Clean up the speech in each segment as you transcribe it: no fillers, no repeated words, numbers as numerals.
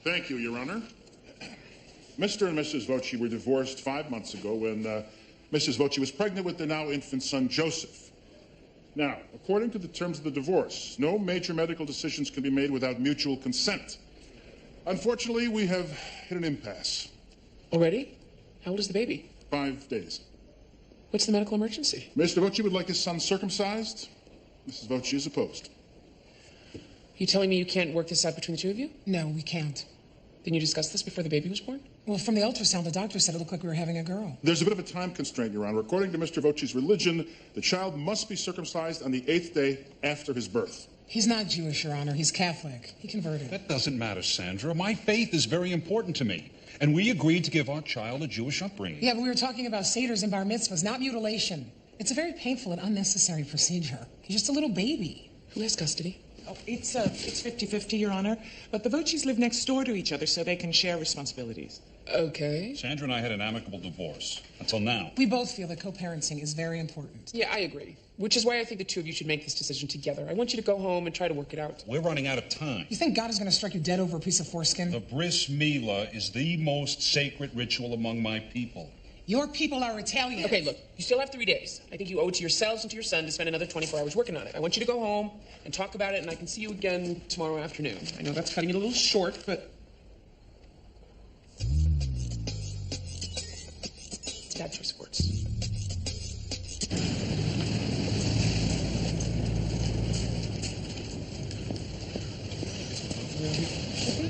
Thank you, Your Honor. Mr. and Mrs. Voci were divorced 5 months ago when Mrs. Voci was pregnant with their now infant son, Joseph. Now, according to the terms of the divorce, no major medical decisions can be made without mutual consent. Unfortunately, we have hit an impasse. Already? How old is the baby? 5 days. What's the medical emergency? Mr. Voci would like his son circumcised. Mrs. Voci is opposed. You telling me you can't work this out between the two of you? No, we can't. Then you discussed this before the baby was born? Well, from the ultrasound, the doctor said it looked like we were having a girl. There's a bit of a time constraint, Your Honor. According to Mr. Voci's religion, the child must be circumcised on the 8th day after his birth. He's not Jewish, Your Honor. He's Catholic. He converted. That doesn't matter, Sandra. My faith is very important to me. And we agreed to give our child a Jewish upbringing. Yeah, but we were talking about seders and bar mitzvahs, not mutilation. It's a very painful and unnecessary procedure. He's just a little baby. Who has custody? Oh, it's 50-50, Your Honor. But the Vocis live next door to each other, so they can share responsibilities. Okay. Sandra and I had an amicable divorce. Until now. We both feel that co-parenting is very important. Yeah, I agree. Which is why I think the two of you should make this decision together. I want you to go home and try to work it out. We're running out of time. You think God is going to strike you dead over a piece of foreskin? The bris milah is the most sacred ritual among my people. Your people are Italian. Okay, look, you still have 3 days. I think you owe it to yourselves and to your son to spend another 24 hours working on it. I want you to go home and talk about it, and I can see you again tomorrow afternoon. I know that's cutting it a little short, but... It's a bad choice of words.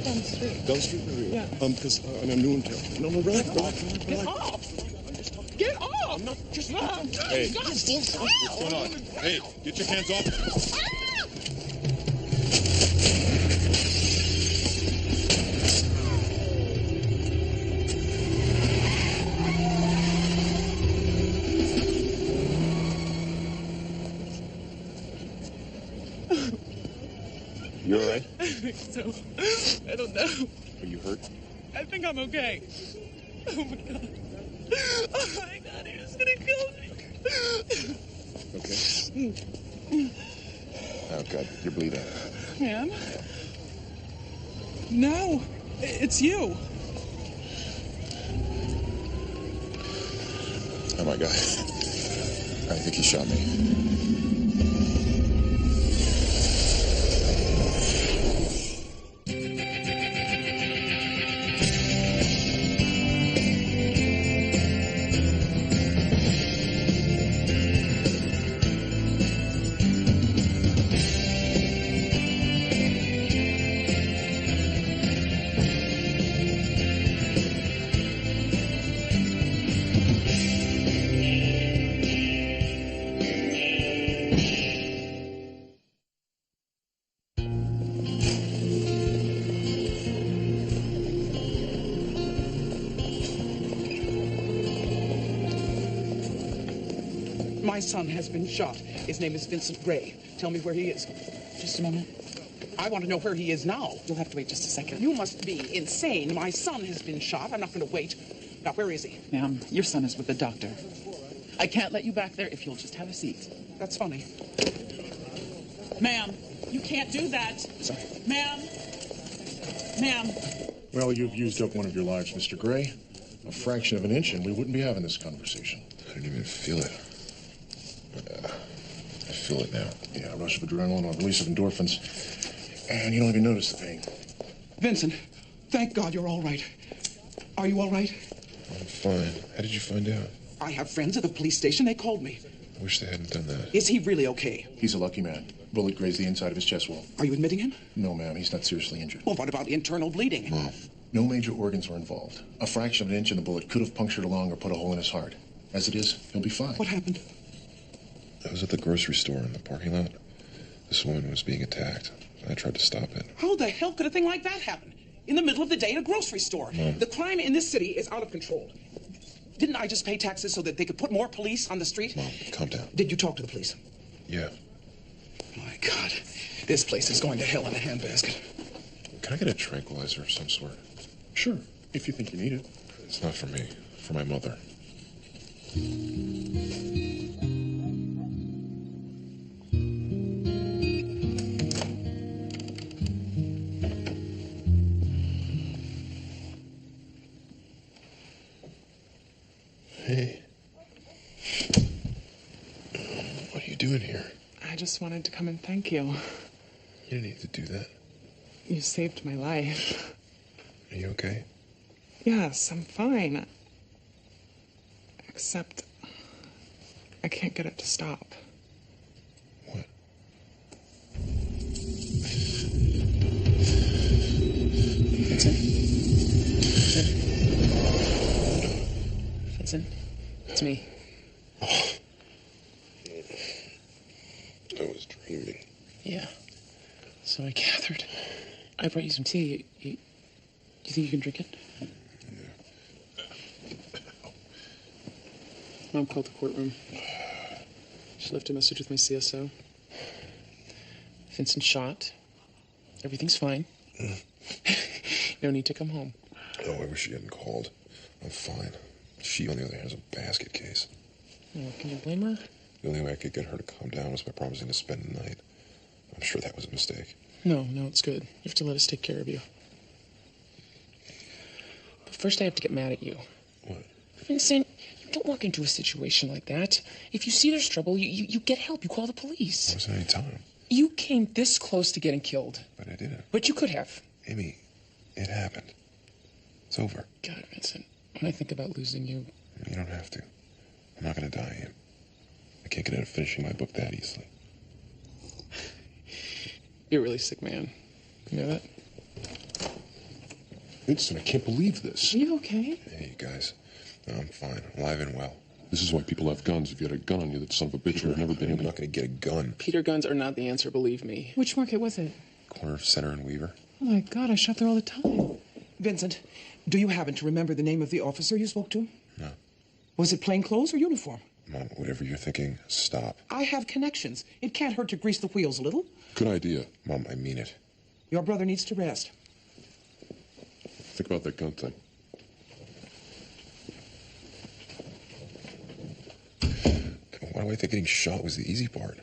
Down the street. Down the street? Yeah. Because I'm new in town. No, relax. Get off! Get off! I'm not just... Hey, what's going on? Hey, get your hands off. You all right? I think so. I don't know. Are you hurt? I think I'm okay. Oh, my God. Oh, my God, he was going to kill me. Okay. Oh, God, you're bleeding. Ma'am? No, it's you. Oh, my God. I think he shot me. My son has been shot. His name is Vincent Gray. Tell me where he is. Just a moment. I want to know where he is now. You'll have to wait just a second. You must be insane. My son has been shot. I'm not going to wait. Now, where is he? Ma'am, your son is with the doctor. I can't let you back there if you'll just have a seat. That's funny. Ma'am, you can't do that. Sorry. Ma'am. Ma'am. Well, you've used up one of your lives, Mr. Gray. A fraction of an inch, and we wouldn't be having this conversation. I didn't even feel it. But, I feel it now. Yeah, a rush of adrenaline or release of endorphins. And you don't even notice the pain. Vincent, thank God you're all right. Are you all right? I'm fine. How did you find out? I have friends at the police station. They called me. I wish they hadn't done that. Is he really okay? He's a lucky man. Bullet grazed the inside of his chest wall. Are you admitting him? No, ma'am, he's not seriously injured. Well, what about internal bleeding? Mom. No major organs were involved. A fraction of an inch in the bullet could have punctured a lung or put a hole in his heart. As it is, he'll be fine. What happened? I was at the grocery store in the parking lot. This woman was being attacked. I tried to stop it. How the hell could a thing like that happen? In the middle of the day at a grocery store. Mom. The crime in this city is out of control. Didn't I just pay taxes so that they could put more police on the street? Mom, calm down. Did you talk to the police? Yeah. My God, this place is going to hell in a handbasket. Can I get a tranquilizer of some sort? Sure, if you think you need it. It's not for me. For my mother. just wanted to come and thank you. You didn't need to do that. You saved my life. Are you okay? Yes, I'm fine. Except I can't get it to stop. What? Vincent? Vincent? It's me. I was dreaming. Yeah. So I gathered. I brought you some tea. You think you can drink it? Mom called the courtroom. She left a message with my CSO. Vincent shot. Everything's fine. No need to come home. Oh, I wish she hadn't called. I'm fine. She, on the other hand, has a basket case. Oh, can you blame her? The only way I could get her to calm down was by promising to spend the night. I'm sure that was a mistake. No, it's good. You have to let us take care of you. But first I have to get mad at you. What? Vincent, you don't walk into a situation like that. If you see there's trouble, you get help. You call the police. There wasn't any time. You came this close to getting killed. But I didn't. But you could have. Amy, it happened. It's over. God, Vincent, when I think about losing you... You don't have to. I'm not going to die, Em. I can't get out of finishing my book that easily. You're a really sick man. You know that? Vincent, I can't believe this. Are you okay? Hey, you guys. No, I'm fine. Alive and well. This is why people have guns. If you had a gun on you, that son of a bitch would have never been I'm able not going to get a gun. Peter guns are not the answer, believe me. Which market was it? Corner of Center and Weaver. Oh, my God, I shop there all the time. Vincent, do you happen to remember the name of the officer you spoke to? No. Was it plain clothes or uniform? Mom, whatever you're thinking, stop. I have connections. It can't hurt to grease the wheels a little. Good idea. Mom, I mean it. Your brother needs to rest. Think about that gun thing. Why do I think getting shot was the easy part?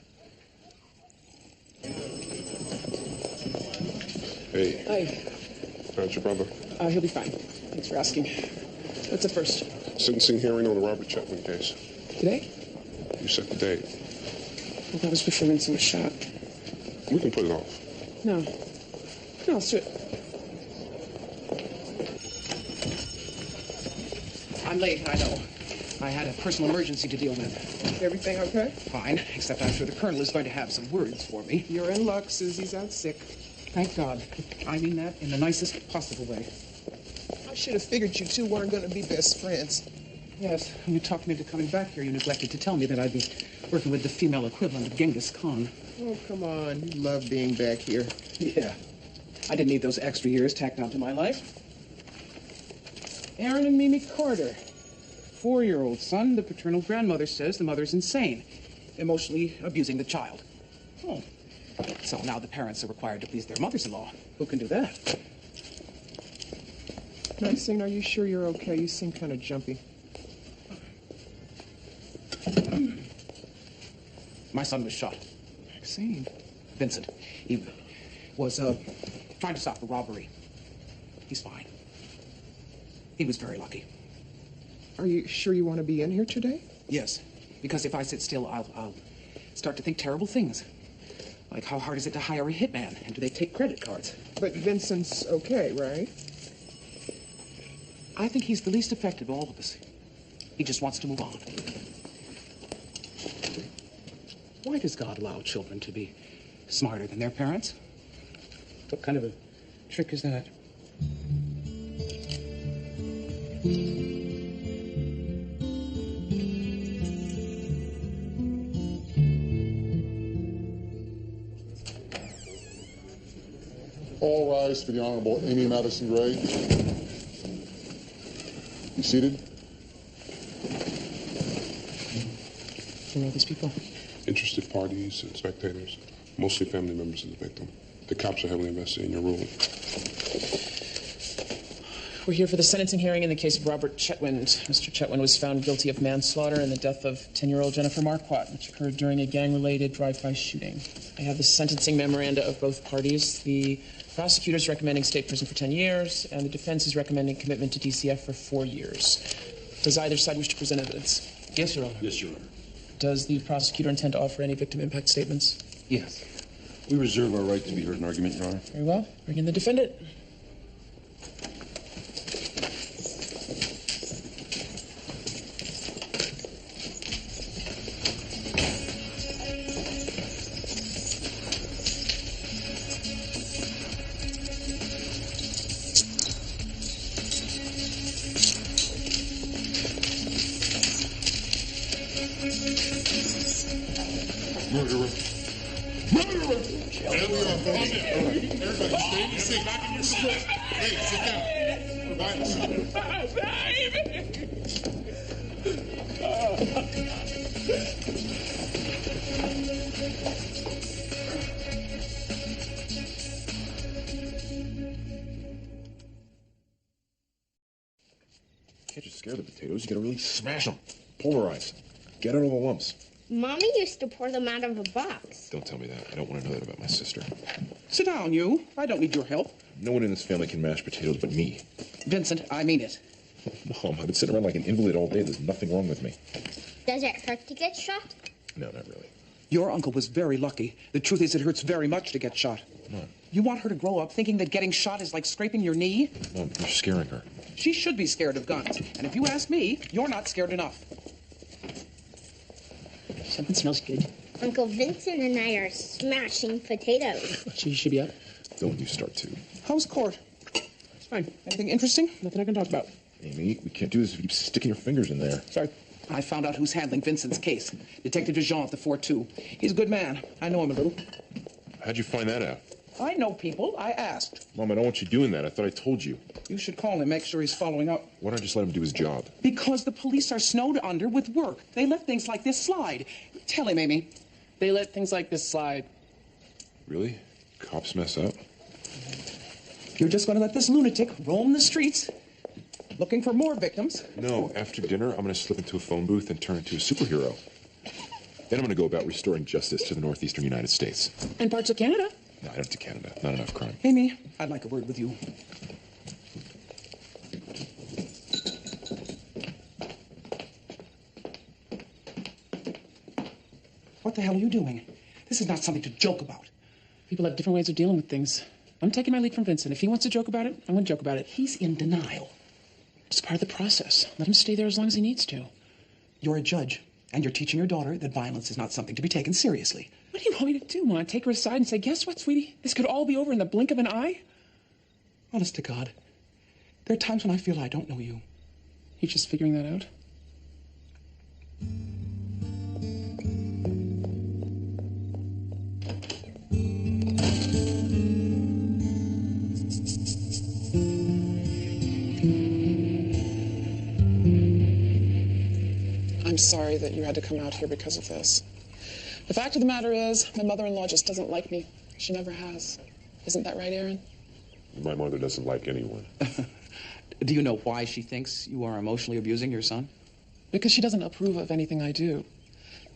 Hey, Hi. how's your brother? He'll be fine. Thanks for asking. What's up first? Sentencing hearing on the Robert Chetwynd case. Today? You set the date. Well, that was before Vincent was shot. We can put it off. No, let's do it. I'm late, I know. I had a personal emergency to deal with. Everything okay? Fine, except I'm sure the colonel is going to have some words for me. You're in luck. Susie's out sick. Thank God. I mean that in the nicest possible way. I should have figured you two weren't going to be best friends. Yes, when you talked me into coming back here, you neglected to tell me that I'd be working with the female equivalent of Genghis Khan. Oh, come on. You love being back here. Yeah. I didn't need those extra years tacked onto my life. Aaron and Mimi Carter. 4-year-old son, the paternal grandmother says the mother's insane, emotionally abusing the child. Oh. So now the parents are required to please their mothers-in-law. Who can do that? Maxine, are you sure you're okay? You seem kind of jumpy. My son was shot. Maxine. Vincent. He was trying to stop a robbery. He's fine. He was very lucky. Are you sure you want to be in here today? Yes, because if I sit still, I'll start to think terrible things. Like, how hard is it to hire a hitman? And do they take credit cards? But Vincent's okay, right? I think he's the least affected of all of us. He just wants to move on. Why does God allow children to be smarter than their parents? What kind of a trick is that? All rise for the Honorable Amy Madison Gray. You seated? Who are these people? Interested parties and spectators, mostly family members of the victim. The cops are heavily invested in your ruling. We're here for the sentencing hearing in the case of Robert Chetwynd. Mr. Chetwynd was found guilty of manslaughter in the death of 10-year-old Jennifer Marquardt, which occurred during a gang-related drive-by shooting. I have the sentencing memoranda of both parties. The prosecutor is recommending state prison for 10 years, and the defense is recommending commitment to DCF for 4 years. Does either side wish to present evidence? Yes, Your Honor. Yes, Your Honor. Does the prosecutor intend to offer any victim impact statements? Yes. We reserve our right to be heard in argument, Your Honor. Very well. Bring in the defendant. Murderer. Murderer! Everybody, stay in your seat. Back in your seat. Hey, sit down. Violence. Can't just scare the potatoes. You gotta really smash them. Pulverize. Get out all the lumps. Mommy used to pour them out of a box. Don't tell me that. I don't want to know that about my sister. Sit down, you. I don't need your help. No one in this family can mash potatoes but me. Vincent, I mean it. Mom, I've been sitting around like an invalid all day. There's nothing wrong with me. Does it hurt to get shot? No, not really. Your uncle was very lucky. The truth is it hurts very much to get shot. Mom. You want her to grow up thinking that getting shot is like scraping your knee? Mom, you're scaring her. She should be scared of guns. And if you ask me, you're not scared enough. Something smells good. Uncle Vincent and I are smashing potatoes. She should be up. Don't you start to. How's court? It's fine. Anything interesting? Nothing I can talk about. Amy, we can't do this if you keep sticking your fingers in there. Sorry. I found out who's handling Vincent's case. Detective DeJean at the 4-2. He's a good man. I know him a little. How'd you find that out? I know people. I asked. Mom, I don't want you doing that. I thought I told you. You should call him, make sure he's following up. Why don't I just let him do his job? Because the police are snowed under with work. They let things like this slide. Tell him, Amy. They let things like this slide. Really? Cops mess up? You're just going to let this lunatic roam the streets looking for more victims? No, after dinner, I'm going to slip into a phone booth and turn into a superhero. Then I'm going to go about restoring justice to the northeastern United States. And parts of Canada. No, I don't to Canada. Not enough crime. Amy, I'd like a word with you. What the hell are you doing? This is not something to joke about. People have different ways of dealing with things. I'm taking my lead from Vincent. If he wants to joke about it, I'm going to joke about it. He's in denial. It's part of the process. Let him stay there as long as he needs to. You're a judge, and you're teaching your daughter that violence is not something to be taken seriously. What do you want me to do, Ma? Take her aside and say, guess what, sweetie? This could all be over in the blink of an eye? Honest to God, there are times when I feel I don't know you. You're just figuring that out? I'm sorry that you had to come out here because of this. The fact of the matter is, my mother-in-law just doesn't like me. She never has. Isn't that right, Aaron? My mother doesn't like anyone. Do you know why she thinks you are emotionally abusing your son? Because she doesn't approve of anything I do.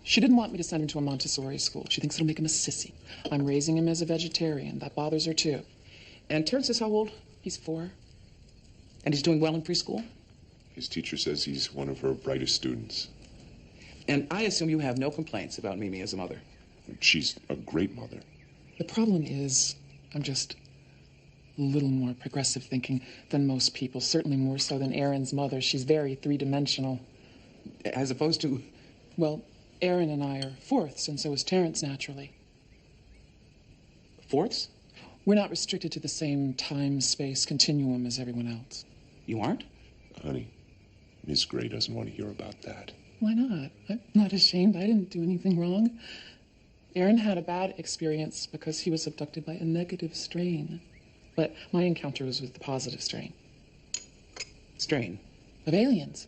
She didn't want me to send him to a Montessori school. She thinks it'll make him a sissy. I'm raising him as a vegetarian. That bothers her, too. And Terrence is how old? He's 4. And he's doing well in preschool? His teacher says he's one of her brightest students. And I assume you have no complaints about Mimi as a mother. She's a great mother. The problem is, I'm just a little more progressive thinking than most people, certainly more so than Aaron's mother. She's very three-dimensional. As opposed to? Well, Aaron and I are fourths, and so is Terrence, naturally. Fourths? We're not restricted to the same time-space continuum as everyone else. You aren't? Honey, Miss Gray doesn't want to hear about that. Why not? I'm not ashamed. I didn't do anything wrong. Aaron had a bad experience because he was abducted by a negative strain. But my encounter was with the positive strain. Strain? Of aliens.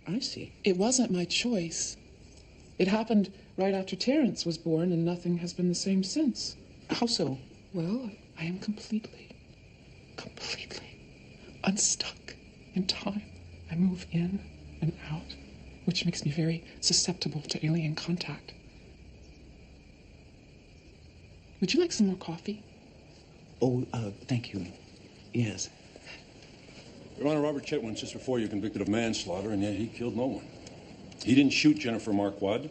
I see. It wasn't my choice. It happened right after Terrence was born, and nothing has been the same since. How so? Well, I am completely unstuck in time. I move in and out, which makes me very susceptible to alien contact. Would you like some more coffee? Oh, thank you. Yes. Your Honor, Robert Chetwynd's just before you convicted of manslaughter, and yet he killed no one. He didn't shoot Jennifer Marquardt.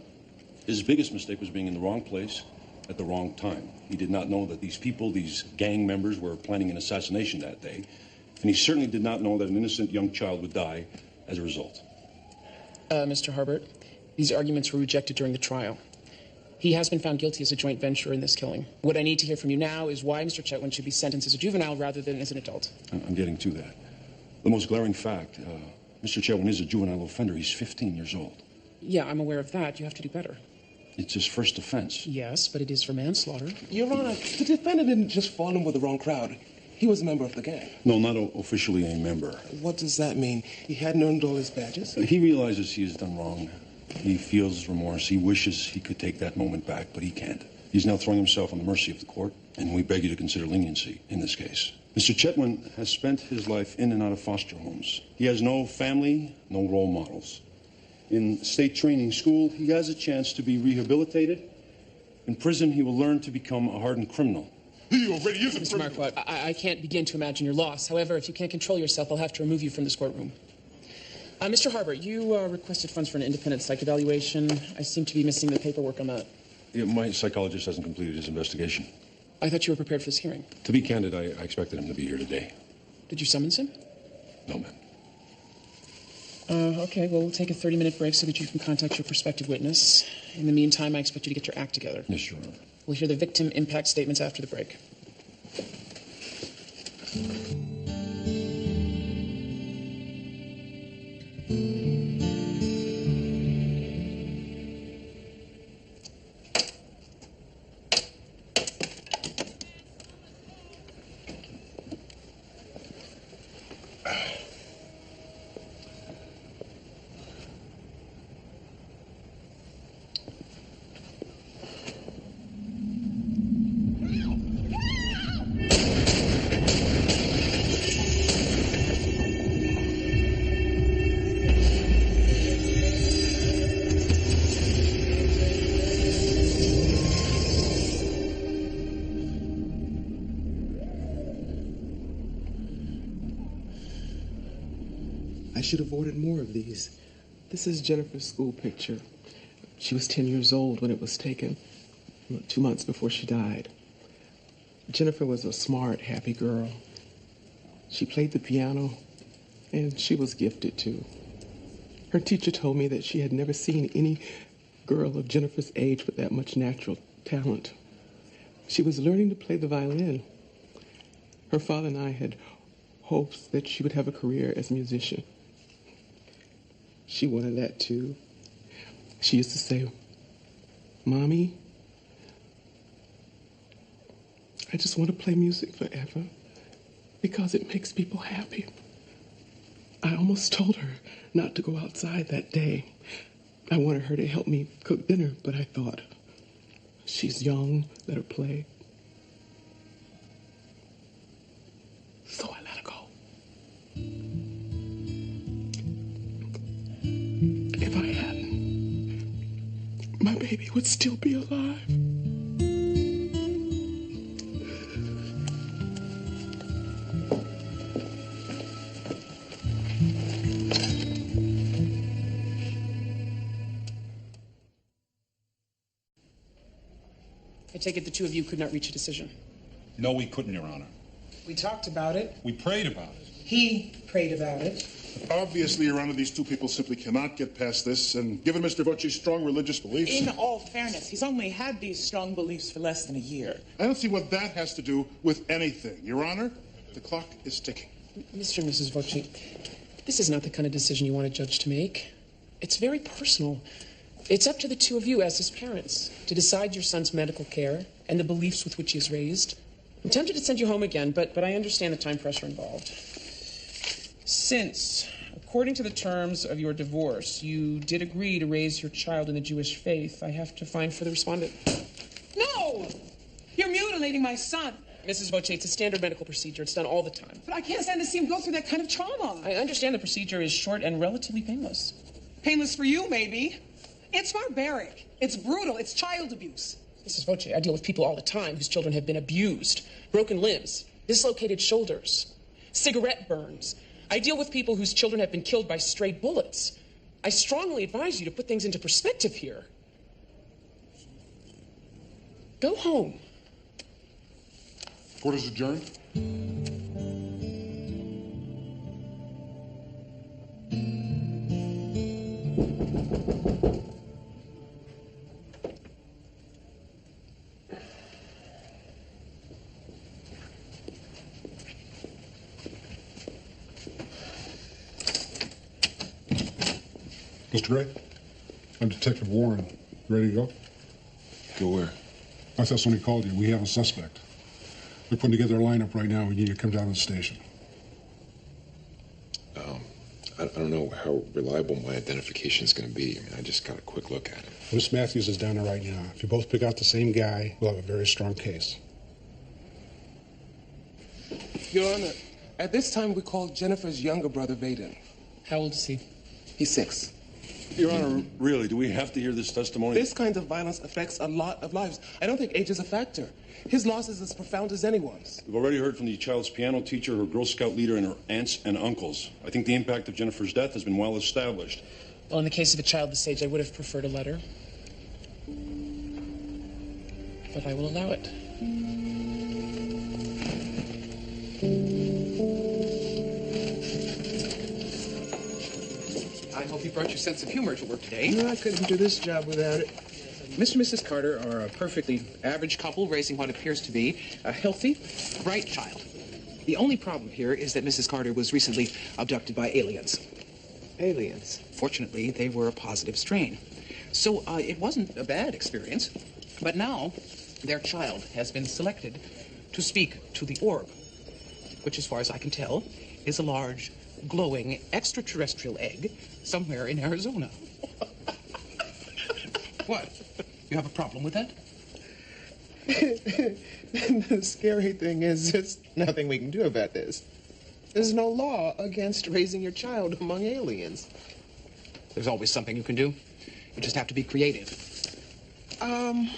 His biggest mistake was being in the wrong place at the wrong time. He did not know that these people, these gang members, were planning an assassination that day. And he certainly did not know that an innocent young child would die as a result. Mr. Harbert, these arguments were rejected during the trial. He has been found guilty as a joint venturer in this killing. What I need to hear from you now is why Mr. Chetwin should be sentenced as a juvenile rather than as an adult. I'm getting to that. The most glaring fact, Mr. Chetwin is a juvenile offender. He's 15 years old. Yeah, I'm aware of that. You have to do better. It's his first offense. Yes, but it is for manslaughter. Your Honor, the defendant didn't just fall in with the wrong crowd. He was a member of the gang. No, not officially a member. What does that mean? He hadn't earned all his badges? He realizes he has done wrong. He feels remorse. He wishes he could take that moment back, but he can't. He's now throwing himself on the mercy of the court, and we beg you to consider leniency in this case. Mr. Chetwin has spent his life in and out of foster homes. He has no family, no role models. In state training school, he has a chance to be rehabilitated. In prison, he will learn to become a hardened criminal. He already is a Mr. Marquardt, I can't begin to imagine your loss. However, if you can't control yourself, I'll have to remove you from this courtroom. Mr. Harbert, you requested funds for an independent psych evaluation. I seem to be missing the paperwork on that. Yeah, my psychologist hasn't completed his investigation. I thought you were prepared for this hearing. To be candid, I expected him to be here today. Did you summons him? No, ma'am. Okay, well, we'll take a 30-minute break so that you can contact your prospective witness. In the meantime, I expect you to get your act together. Yes, Your Honor. We'll hear the victim impact statements after the break. I should have ordered more of these. This is Jennifer's school picture. She was 10 years old when it was taken, 2 months before she died. Jennifer was a smart, happy girl. She played the piano, and she was gifted too. Her teacher told me that she had never seen any girl of Jennifer's age with that much natural talent. She was learning to play the violin. Her father and I had hopes that she would have a career as a musician. She wanted that too. She used to say, "Mommy, I just want to play music forever because it makes people happy." I almost told her not to go outside that day. I wanted her to help me cook dinner, but I thought, she's young, let her play. So I let her go. If I hadn't, my baby would still be alive. I take it the two of you could not reach a decision. No, we couldn't, Your Honor. We talked about it. We prayed about it. He prayed about it. Obviously, Your Honor, these two people simply cannot get past this, and given Mr. Vocci's strong religious beliefs... In all fairness, he's only had these strong beliefs for less than a year. I don't see what that has to do with anything. Your Honor, the clock is ticking. Mr. and Mrs. Vocci, this is not the kind of decision you want a judge to make. It's very personal. It's up to the two of you as his parents to decide your son's medical care and the beliefs with which he is raised. I'm tempted to send you home again, but I understand the time pressure involved. Since, according to the terms of your divorce, you did agree to raise your child in the Jewish faith, I have to find for the respondent. No! You're mutilating my son. Mrs. Vocci, it's a standard medical procedure. It's done all the time. But I can't stand to see him go through that kind of trauma. I understand the procedure is short and relatively painless. Painless for you, maybe. It's barbaric. It's brutal. It's child abuse. Mrs. Vocci, I deal with people all the time whose children have been abused, broken limbs, dislocated shoulders, cigarette burns. I deal with people whose children have been killed by stray bullets. I strongly advise you to put things into perspective here. Go home. Court is adjourned. Mr. Gray, I'm Detective Warren. Ready to go? Go where? I thought somebody called you. We have a suspect. They're putting together a lineup right now. We need you to come down to the station. I don't know how reliable my identification is going to be. I mean, I just got a quick look at him. Miss Matthews is down there right now. If you both pick out the same guy, we'll have a very strong case. Your Honor, at this time we called Jennifer's younger brother, Vaden. How old is he? He's 6. Your Honor, really, do we have to hear this testimony? This kind of violence affects a lot of lives. I don't think age is a factor. His loss is as profound as anyone's. We've already heard from the child's piano teacher, her Girl Scout leader, and her aunts and uncles. I think the impact of Jennifer's death has been well established. Well, in the case of a child this age, I would have preferred a letter. But I will allow it. I hope you brought your sense of humor to work today. No, I couldn't do this job without it. Mr. and Mrs. Carter are a perfectly average couple raising what appears to be a healthy, bright child. The only problem here is that Mrs. Carter was recently abducted by aliens. Aliens? Fortunately, they were a positive strain. So it wasn't a bad experience. But now, their child has been selected to speak to the orb, which, as far as I can tell, is a large, glowing extraterrestrial egg somewhere in Arizona. What? You have a problem with that? The scary thing is there's nothing we can do about this. There's no law against raising your child among aliens. There's always something you can do. You just have to be creative. I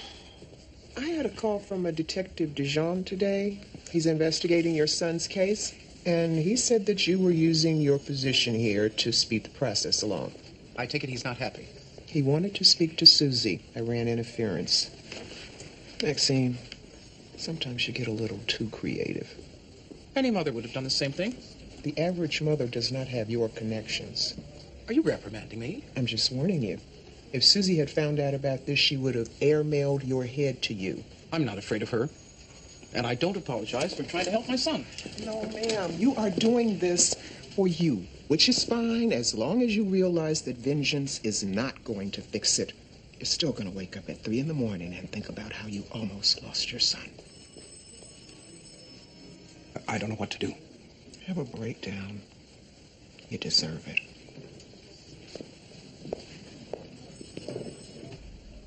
had a call from a Detective Dijon today. He's investigating your son's case, and he said that you were using your position here to speed the process along. I take it he's not happy. He wanted to speak to Susie. I ran interference. Maxine, sometimes you get a little too creative. Any mother would have done the same thing. The average mother does not have your connections. Are you reprimanding me? I'm just warning you. If Susie had found out about this, she would have airmailed your head to you. I'm not afraid of her. And I don't apologize for trying to help my son. No, ma'am. You are doing this for you, which is fine as long as you realize that vengeance is not going to fix it. You're still going to wake up at 3 in the morning and think about how you almost lost your son. I don't know what to do. Have a breakdown. You deserve it.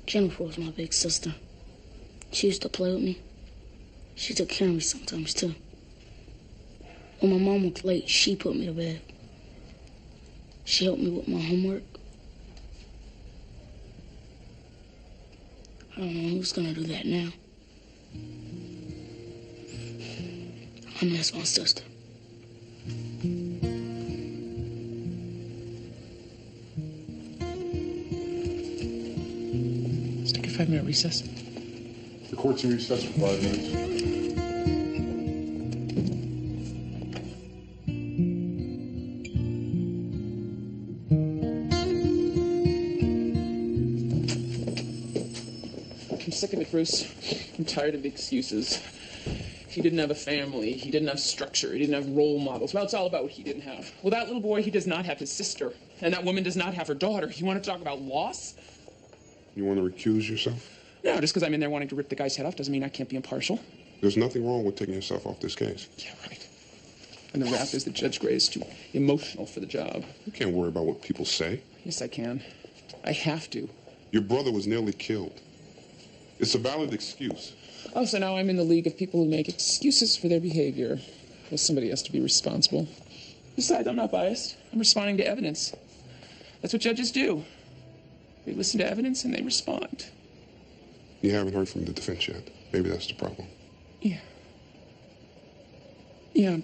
Jennifer was my big sister. She used to play with me. She took care of me sometimes, too. When my mom was late, she put me to bed. She helped me with my homework. I don't know who's gonna do that now. I miss my sister. Let's take a 5-minute recess. The court's in recess for 5 minutes. I'm sick of it, Bruce. I'm tired of the excuses. He didn't have a family. He didn't have structure. He didn't have role models. Well, it's all about what he didn't have. Well, that little boy, he does not have his sister. And that woman does not have her daughter. You want to talk about loss? You want to recuse yourself? No, just because I'm in there wanting to rip the guy's head off doesn't mean I can't be impartial. There's nothing wrong with taking yourself off this case. Yeah, right. And the rap is that Judge Gray is too emotional for the job. You can't worry about what people say. Yes, I can. I have to. Your brother was nearly killed. It's a valid excuse. Oh, so now I'm in the league of people who make excuses for their behavior. Well, somebody has to be responsible. Besides, I'm not biased. I'm responding to evidence. That's what judges do. They listen to evidence and they respond. You haven't heard from the defense yet. Maybe that's the problem. Yeah. Yeah.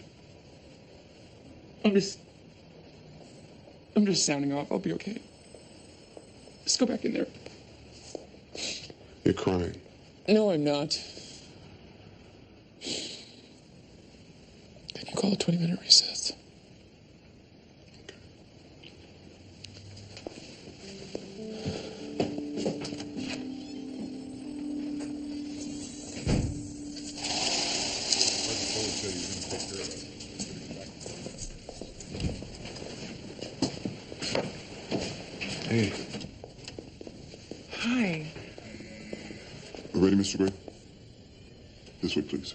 I'm just sounding off. I'll be okay. Just go back in there. You're crying. No, I'm not. Can you call a 20-minute recess? Hey. Hi. Ready, Mr. Gray? This way, please.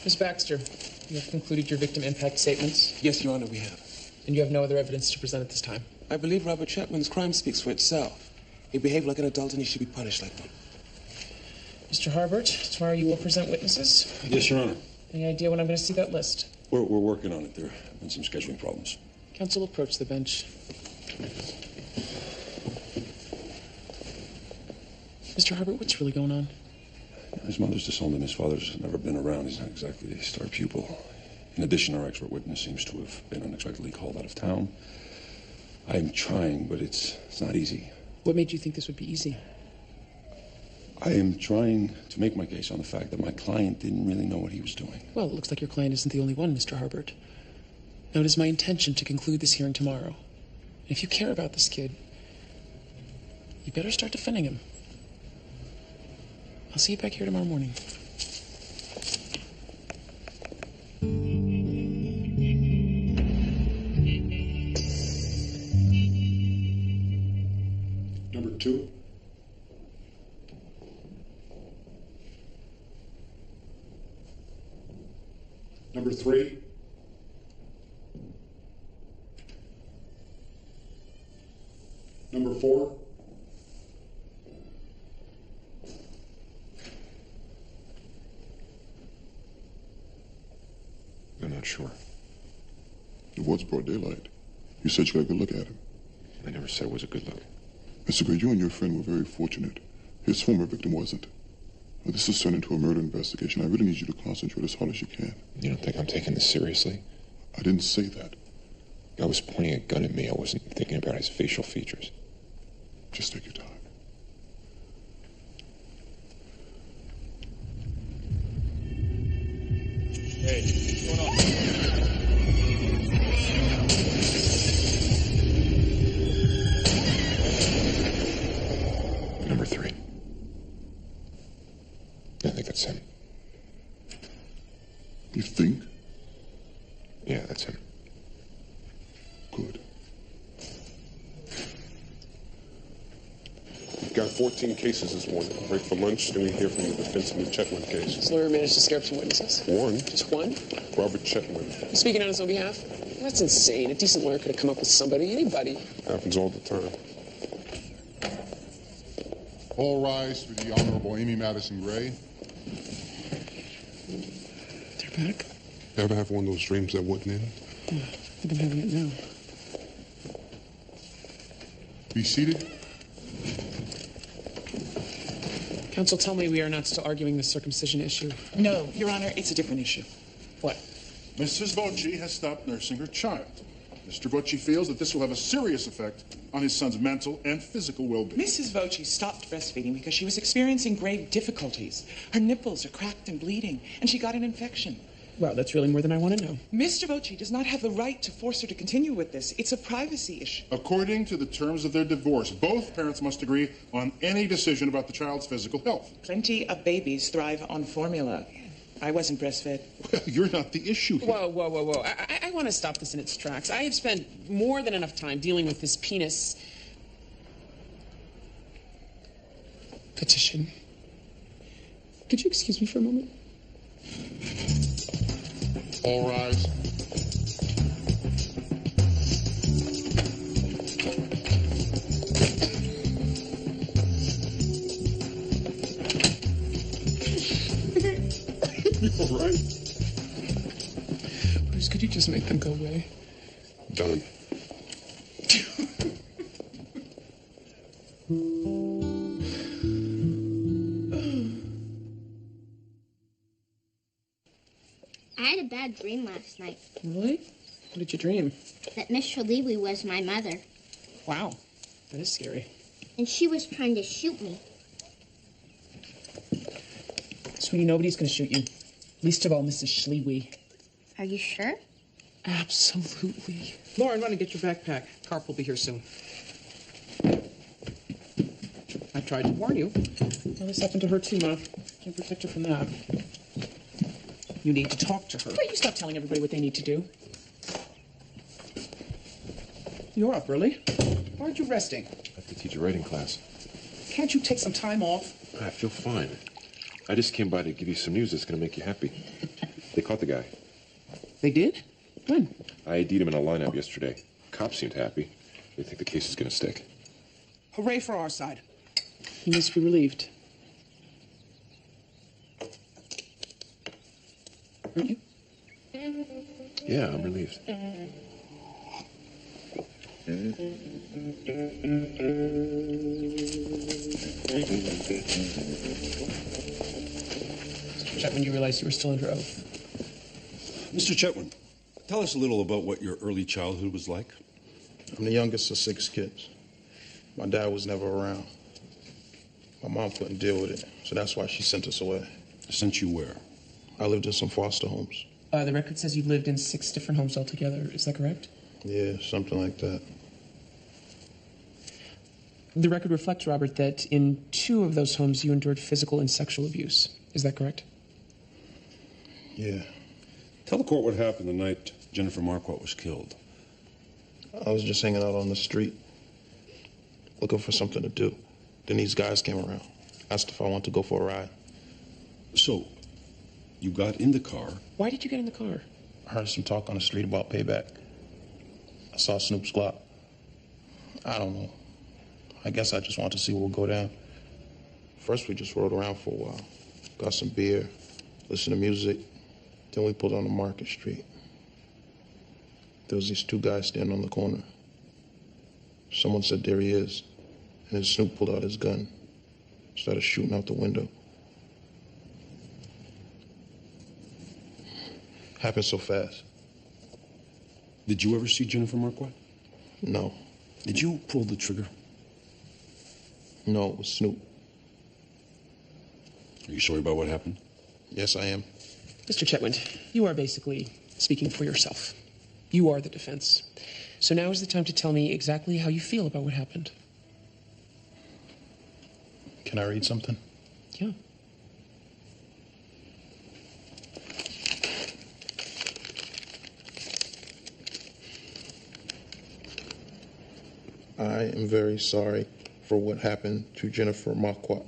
Miss Baxter, you have concluded your victim impact statements, Yes, Your Honor, we have. and you have no other evidence to present at this time. I believe Robert Chetwynd's crime speaks for itself. He behaved like an adult and he should be punished like one. Mr. Harbert, tomorrow you will present witnesses. Yes, Your Honor. Any idea when I'm going to see that list? We're working on it. There have been some scheduling problems. Counsel, approach the bench. Mr. Harbert, what's really going on? His mother's disowned him. His father's never been around. He's not exactly a star pupil. In addition, our expert witness seems to have been unexpectedly called out of town. I'm trying, but it's not easy. What made you think this would be easy? I am trying to make my case on the fact that my client didn't really know what he was doing. Well, it looks like your client isn't the only one, Mr. Harbert. Now, it is my intention to conclude this hearing tomorrow. If you care about this kid, you better start defending him. I'll see you back here tomorrow morning. Number 2. Number 3. Number 4. I'm not sure. It was broad daylight. You said you got a good look at him. I never said it was a good look. Mr. Gray, you and your friend were very fortunate. His former victim wasn't. Now, this has turned into a murder investigation. I really need you to concentrate as hard as you can. You don't think I'm taking this seriously? I didn't say that. I was pointing a gun at me. I wasn't thinking about his facial features. Just take your time. Hey, what's going on? Number 3. I think that's him. You think? Yeah, that's him. Good. We've got 14 cases this morning. Break for lunch, then we hear from the defense in the Chetwynd case. This lawyer managed to scare up some witnesses. One. Just one? Robert Chetwynd. Speaking on his own behalf? That's insane. A decent lawyer could have come up with somebody, anybody. Happens all the time. All rise for the Honorable Amy Madison Gray. They're back? Ever have one of those dreams that wouldn't end? Yeah, I've been having it now. Be seated. Counsel, tell me we are not still arguing the circumcision issue. No, Your Honor, it's a different issue. What? Mrs. Voce has stopped nursing her child. Mr. Voce feels that this will have a serious effect on his son's mental and physical well-being. Mrs. Voce stopped breastfeeding because she was experiencing grave difficulties. Her nipples are cracked and bleeding, and she got an infection. Well, that's really more than I want to know. Mr. Voce does not have the right to force her to continue with this. It's a privacy issue. According to the terms of their divorce, both parents must agree on any decision about the child's physical health. Plenty of babies thrive on formula. I wasn't breastfed. Well, you're not the issue here. Whoa. I want to stop this in its tracks. I have spent more than enough time dealing with this penis petition. Could you excuse me for a moment? All rise. You all right? Bruce, could you just make them go away? Done. I had a bad dream last night. Really? What did you dream? That Miss Shaliwi was my mother. Wow, that is scary. And she was trying to shoot me. Sweetie, nobody's going to shoot you. Least of all, Mrs. Schlewe. Are you sure? Absolutely. Lauren, run and get your backpack. Carp will be here soon. I tried to warn you. Well, this happened to her too, Ma. Can't protect her from that. You need to talk to her. Why don't you stop telling everybody what they need to do? You're up early. Why aren't you resting? I have to teach a writing class. Can't you take some time off? I feel fine. I just came by to give you some news that's going to make you happy. They caught the guy. They did? When? I ID'd him in a lineup yesterday. Cops seemed happy. They think the case is going to stick. Hooray for our side. You must be relieved. Aren't you? Yeah, I'm relieved. Mr. Chetwynd, you realized you were still under oath. Mr. Chetwynd, tell us a little about what your early childhood was like. I'm the youngest of 6 kids. My dad was never around. My mom couldn't deal with it, so that's why she sent us away. Sent you where? I lived in some foster homes. The record says you lived in 6 different homes altogether. Is that correct? Yeah, something like that. The record reflects, Robert, that in 2 of those homes you endured physical and sexual abuse. Is that correct? Yeah. Tell the court what happened the night Jennifer Marquardt was killed. I was just hanging out on the street, looking for something to do. Then these guys came around, asked if I wanted to go for a ride. So, you got in the car. Why did you get in the car? I heard some talk on the street about payback. I saw Snoop's Glock. I don't know. I guess I just wanted to see what would go down. First, we just rode around for a while. Got some beer, listened to music. Then we pulled on the Market Street. There was these 2 guys standing on the corner. Someone said, "There he is." And then Snoop pulled out his gun, started shooting out the window. Happened so fast. Did you ever see Jennifer Marquardt? No. Did you pull the trigger? No, it was Snoop. Are you sorry about what happened? Yes, I am. Mr. Chetwynd, you are basically speaking for yourself. You are the defense. So now is the time to tell me exactly how you feel about what happened. Can I read something? Yeah. I am very sorry for what happened to Jennifer Marquardt.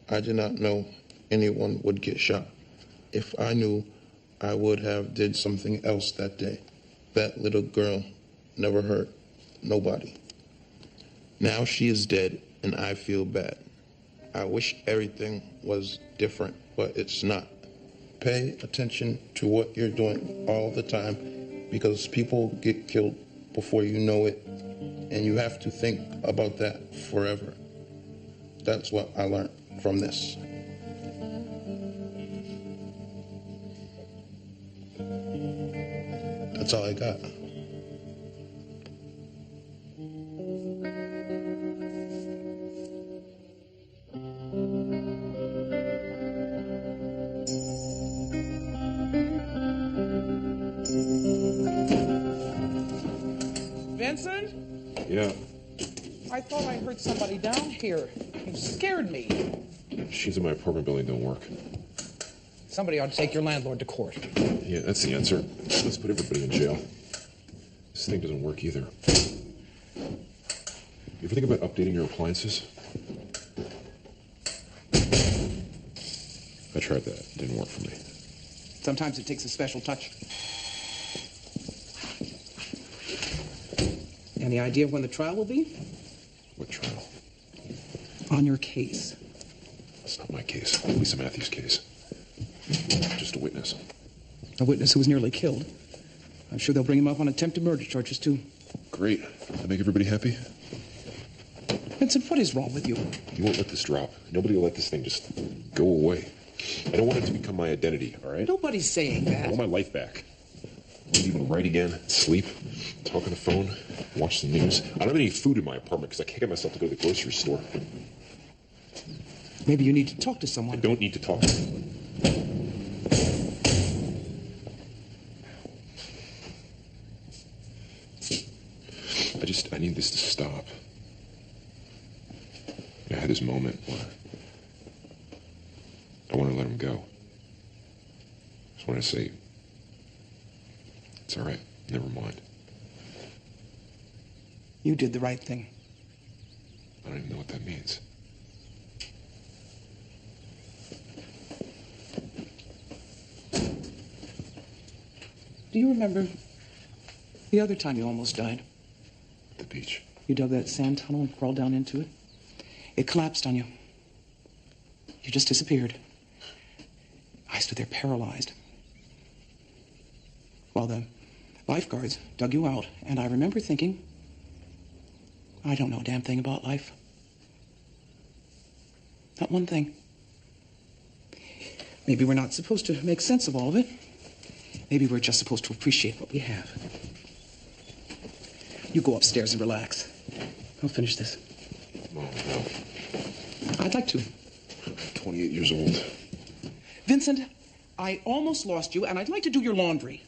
I did not know anyone would get shot. If I knew, I would have did something else that day. That little girl never hurt nobody. Now she is dead, and I feel bad. I wish everything was different, but it's not. Pay attention to what you're doing all the time, because people get killed before you know it, and you have to think about that forever. That's what I learned from this. That's all I got. Vincent? Yeah. I thought I heard somebody down here. You scared me. She's in my apartment building, don't work. Somebody ought to take your landlord to court. Yeah, that's the answer. Let's put everybody in jail. This thing doesn't work either. You ever think about updating your appliances? I tried that. It didn't work for me. Sometimes it takes a special touch. Any idea when the trial will be? What trial? On your case. That's not my case. Lisa Matthews' case. Just a witness. A witness who was nearly killed. I'm sure they'll bring him up on attempted murder charges, too. Great. That make everybody happy? Vincent, what is wrong with you? You won't let this drop. Nobody will let this thing just go away. I don't want it to become my identity, all right? Nobody's saying I that. want my life back. Won't even write again, sleep, talk on the phone, watch the news. I don't have any food in my apartment because I can't get myself to go to the grocery store. Maybe you need to talk to someone. I don't need to talk to anyone. I need this to stop. I had this moment where I want to let him go. I just want to say, it's all right, never mind. You did the right thing. I don't even know what that means. Do you remember the other time you almost died? The beach. You dug that sand tunnel and crawled down into it. It collapsed on you. You just disappeared. I stood there paralyzed. While the lifeguards dug you out, and I remember thinking, I don't know a damn thing about life. Not one thing. Maybe we're not supposed to make sense of all of it. Maybe we're just supposed to appreciate what we have. You go upstairs and relax. I'll finish this. Mom, no. I'd like to. I'm 28 years old. Vincent, I almost lost you, and I'd like to do your laundry.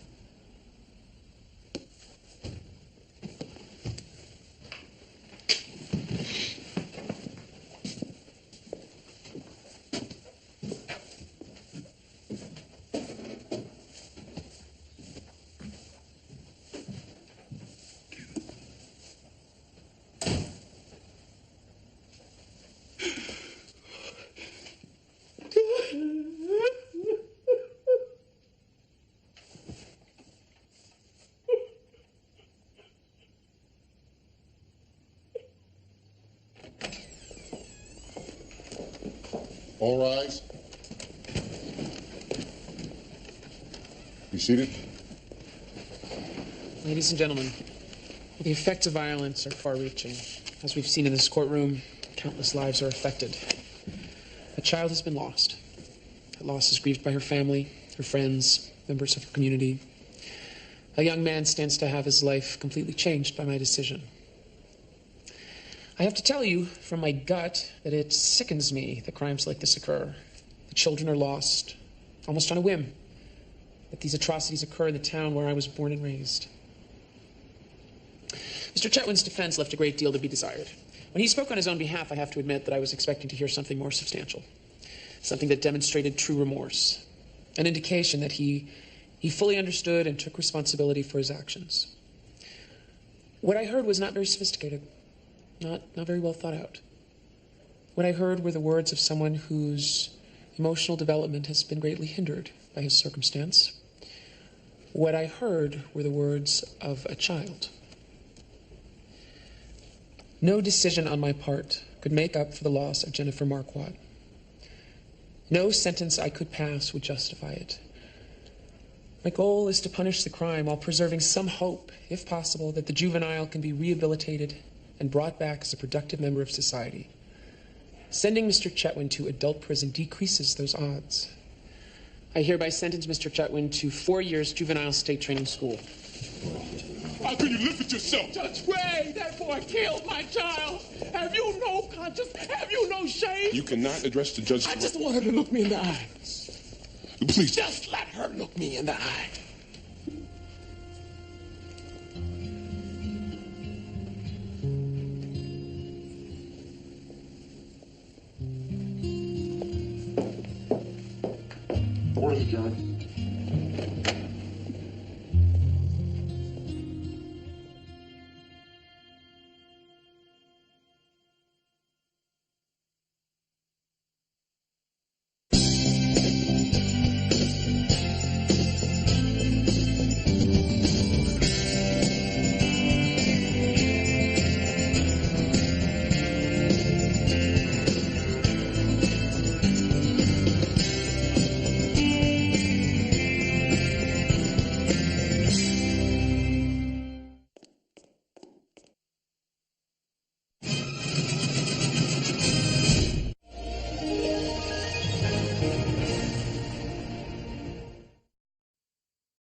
All rise. Be seated. Ladies and gentlemen, the effects of violence are far-reaching. As we've seen in this courtroom, countless lives are affected. A child has been lost. That loss is grieved by her family, her friends, members of her community. A young man stands to have his life completely changed by my decision. I have to tell you from my gut that it sickens me that crimes like this occur. The children are lost, almost on a whim. That these atrocities occur in the town where I was born and raised. Mr. Chetwynd's defense left a great deal to be desired. When he spoke on his own behalf, I have to admit that I was expecting to hear something more substantial. Something that demonstrated true remorse. An indication that he fully understood and took responsibility for his actions. What I heard was not very sophisticated. Not very well thought out. What I heard were the words of someone whose emotional development has been greatly hindered by his circumstance. What I heard were the words of a child. No decision on my part could make up for the loss of Jennifer Marquardt. No sentence I could pass would justify it. My goal is to punish the crime while preserving some hope, if possible, that the juvenile can be rehabilitated and brought back as a productive member of society. Sending Mr. Chetwynd to adult prison decreases those odds. I hereby sentence Mr. Chetwynd to 4 years juvenile state training school. How can you live with yourself? Judge Ray, that boy killed my child. Have you no conscience? Have you no shame? You cannot address the judge. I just want her to look me in the eye. Please. Just let her look me in the eye. Court is adjourned.